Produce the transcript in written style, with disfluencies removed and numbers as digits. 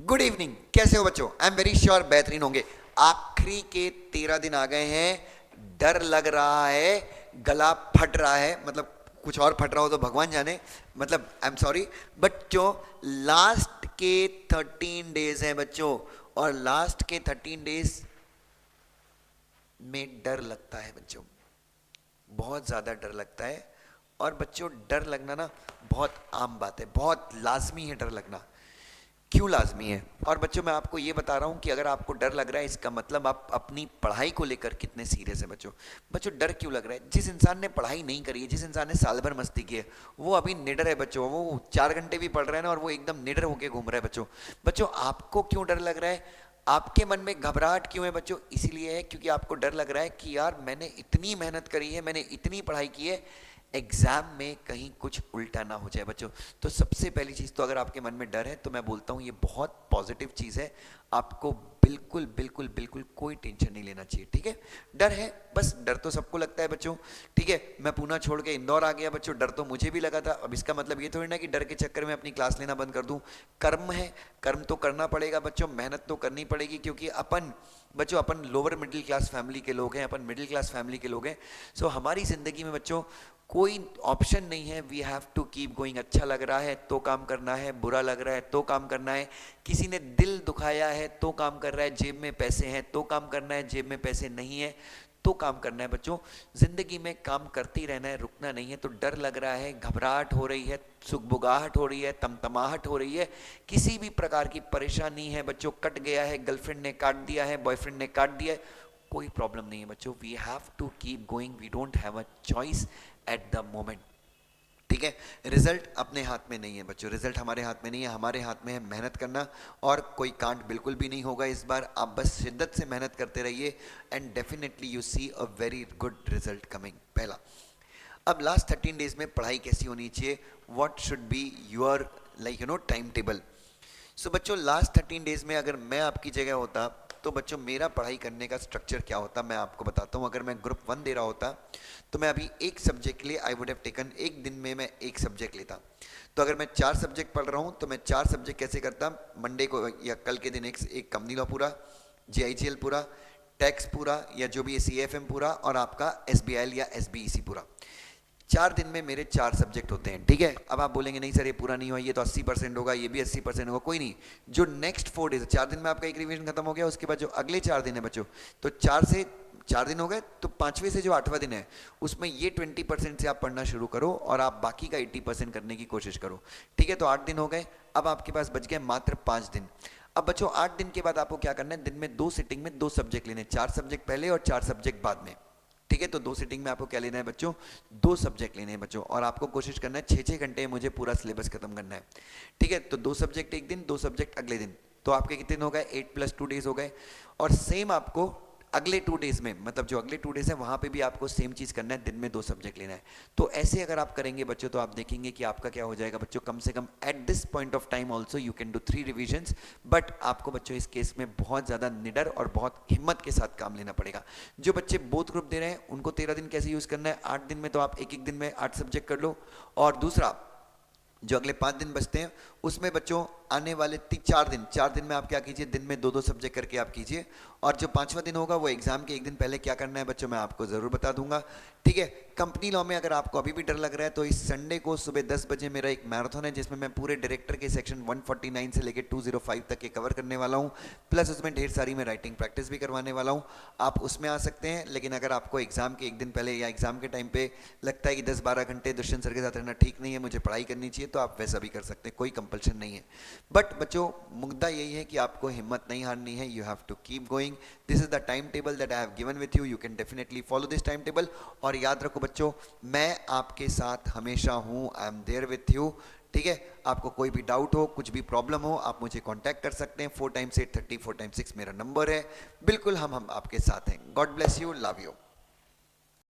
Good evening, कैसे हो बच्चों? आई एम वेरी श्योर बेहतरीन होंगे। आखिरी के 13 दिन आ गए हैं। डर लग रहा है, गला फट रहा है, मतलब कुछ और फट रहा हो तो भगवान जाने, मतलब आई एम सॉरी बच्चों। लास्ट के 13 डेज हैं बच्चों, और लास्ट के 13 डेज में डर लगता है बच्चों, बहुत ज़्यादा डर लगता है। और बच्चों डर लगना ना बहुत आम बात है, बहुत लाजमी है डर लगना। क्यों लाजमी है? और बच्चों मैं आपको ये बता रहा हूँ कि अगर आपको डर लग रहा है, इसका मतलब आप अपनी पढ़ाई को लेकर कितने सीरियस है बच्चों। बच्चों डर क्यों लग रहा है? जिस इंसान ने पढ़ाई नहीं करी है, जिस इंसान ने साल भर मस्ती की है, वो अभी निडर है बच्चों। वो 4 घंटे भी पढ़ रहा है ना, और वो एकदम निडर होकर घूम रहा है बच्चों। बच्चों आपको क्यों डर लग रहा है? आपके मन में घबराहट क्यों है बच्चों? इसीलिए है क्योंकि आपको डर लग रहा है कि यार मैंने इतनी मेहनत करी है, मैंने इतनी पढ़ाई की है, एग्जाम में कहीं कुछ उल्टा ना हो जाए बच्चों। तो सबसे पहली चीज तो अगर आपके मन में डर है तो मैं बोलता हूँ ये बहुत पॉजिटिव चीज है। आपको बिल्कुल बिल्कुल बिल्कुल कोई टेंशन नहीं लेना चाहिए, ठीक है? डर है, बस डर तो सबको लगता है बच्चों, ठीक है? मैं पूना छोड़ के इंदौर आ गया बच्चों, डर तो मुझे भी लगा था। अब इसका मतलब ये थोड़ी ना कि डर के चक्कर में अपनी क्लास लेना बंद कर दूं। कर्म है, कर्म तो करना पड़ेगा बच्चों, मेहनत तो करनी पड़ेगी, क्योंकि अपन बच्चों अपन लोअर मिडिल क्लास फैमिली के लोग हैं, अपन मिडिल क्लास फैमिली के लोग हैं। सो हमारी जिंदगी में बच्चों कोई ऑप्शन नहीं है, we have to keep going. अच्छा लग रहा है तो काम करना है, बुरा लग रहा है तो काम करना है, किसी ने दिल दुखाया है तो काम कर रहा है, जेब में पैसे हैं तो काम करना है, जेब में पैसे नहीं है तो काम करना है बच्चों। जिंदगी में काम करते ही रहना है, रुकना नहीं है। तो डर लग रहा है, घबराहट हो रही है, सुगबुगाहट हो रही है, तमतमाहट हो रही है, किसी भी प्रकार की परेशानी है बच्चों, कट गया है, गर्लफ्रेंड ने काट दिया है, बॉयफ्रेंड ने काट दिया है, कोई प्रॉब्लम नहीं है बच्चों। We have to keep going, we don't have a choice at the moment, ठीक है? रिजल्ट अपने हाथ में नहीं है बच्चों, रिजल्ट हमारे हाथ में नहीं है, हमारे हाथ में है मेहनत करना। और कोई कांड बिल्कुल भी नहीं होगा इस बार, आप बस शिद्दत से मेहनत करते रहिए and definitely you see a very good result coming. पहला, अब लास्ट 13 डेज में पढ़ाई कैसी होनी चाहिए? What should be your time table? So बच्चों लास्ट 13 डेज में अगर मैं आपकी जगह होता तो बच्चों मेरा पढ़ाई करने का स्ट्रक्चर क्या होता मैं आपको बताता हूँ। अगर मैं ग्रुप 1 दे रहा होता तो मैं अभी एक सब्जेक्ट के लिए आई वुड हैव टेकन, एक दिन में मैं एक सब्जेक्ट लेता। तो अगर मैं 4 सब्जेक्ट पढ़ रहा हूँ तो मैं 4 सब्जेक्ट कैसे करता? मंडे को या कल के दिन एक कंपनी लॉ पूरा, जीआईजीएल पूरा, टैक्स पूरा या जो भी सीएफएम पूरा, और आपका एसबीआईएल या एसबीईसी पूरा। 4 दिन में मेरे 4 सब्जेक्ट होते हैं, ठीक है? अब आप बोलेंगे नहीं सर ये पूरा नहीं हुआ, ये तो 80% होगा, ये भी 80% होगा। कोई नहीं, जो नेक्स्ट 4 डेज, 4 दिन में आपका एक रिवीजन खत्म हो गया, उसके बाद जो अगले 4 दिन है बच्चों, तो 4 दिन हो गए, तो 5वें से जो 8वां दिन है उसमें ये 20% से आप पढ़ना शुरू करो और आप बाकी का 80% करने की कोशिश करो, ठीक है? तो 8 दिन हो गए, अब आपके पास बच गए मात्र 5 दिन। अब बच्चों 8 दिन के बाद आपको क्या करना है? दिन में 2 सिटिंग में 2 सब्जेक्ट लेने, 4 सब्जेक्ट पहले और 4 सब्जेक्ट बाद में, ठीक है? तो 2 सिटिंग में आपको क्या लेना है बच्चों? 2 सब्जेक्ट लेने हैं बच्चों, और आपको कोशिश करना है 6-6 घंटे में मुझे पूरा सिलेबस खत्म करना है, ठीक है? तो 2 सब्जेक्ट एक दिन, 2 सब्जेक्ट अगले दिन, तो आपके कितने दिन हो गए? 8 + 2 डेज हो गए। और सेम आपको अगले 2 डेज में, मतलब जो अगले 2 डेज है वहां पे भी आपको सेम चीज करना है, दिन में 2 सब्जेक्ट लेना है। तो ऐसे अगर आप करेंगे बच्चों तो आप देखेंगे कि आपका क्या हो जाएगा बच्चों, कम से कम at this point of time also you can do 3 revisions. But आपको बच्चों इस केस में बहुत ज्यादा निडर और बहुत हिम्मत के साथ काम लेना पड़ेगा। जो बच्चे बोथ ग्रुप दे रहे हैं उनको 13 दिन कैसे यूज करना है? 8 दिन में तो आप एक एक दिन में 8 सब्जेक्ट कर लो, और दूसरा जो अगले 5 दिन बचते हैं उसमें बच्चों आने वाले 4 दिन में आप क्या कीजिए? दिन में 2-2 सब्जेक्ट करके आप कीजिए। और जो 5वां दिन होगा वो एग्जाम के एक दिन पहले क्या करना है बच्चों मैं आपको जरूर बता दूंगा, ठीक है? कंपनी लॉ में अगर आपको अभी भी डर लग रहा है तो इस संडे को सुबह 10 बजे मेरा एक मैराथन है जिसमें मैं पूरे डायरेक्टर के सेक्शन 149 से लेकर 205 तक के कवर करने वाला हूँ, प्लस उसमें ढेर सारी मैं राइटिंग प्रैक्टिस भी करवाने वाला हूँ। आप उसमें आ सकते हैं, लेकिन अगर आपको एग्जाम के एक दिन पहले या एग्जाम के टाइम पे लगता है कि 10-12 घंटे दुष्यंत सर के साथ रहना ठीक नहीं है, मुझे पढ़ाई करनी चाहिए, तो आप वैसा भी कर सकते हैं, कोई कंपल्शन नहीं है। बट बच्चों मुद्दा यही है कि आपको हिम्मत नहीं हारनी है, you have to keep going. This is the time table that I have given with you, you can definitely follow this time table. और याद रखो बच्चों, मैं आपके साथ हमेशा हूं, I am there with you, ठीक है? आपको कोई भी डाउट हो, कुछ भी प्रॉब्लम हो, आप मुझे कांटेक्ट कर सकते हैं। 4 × 8 30, 4 × 6 मेरा नंबर है। बिल्कुल हम आपके साथ हैं। God bless you, love you.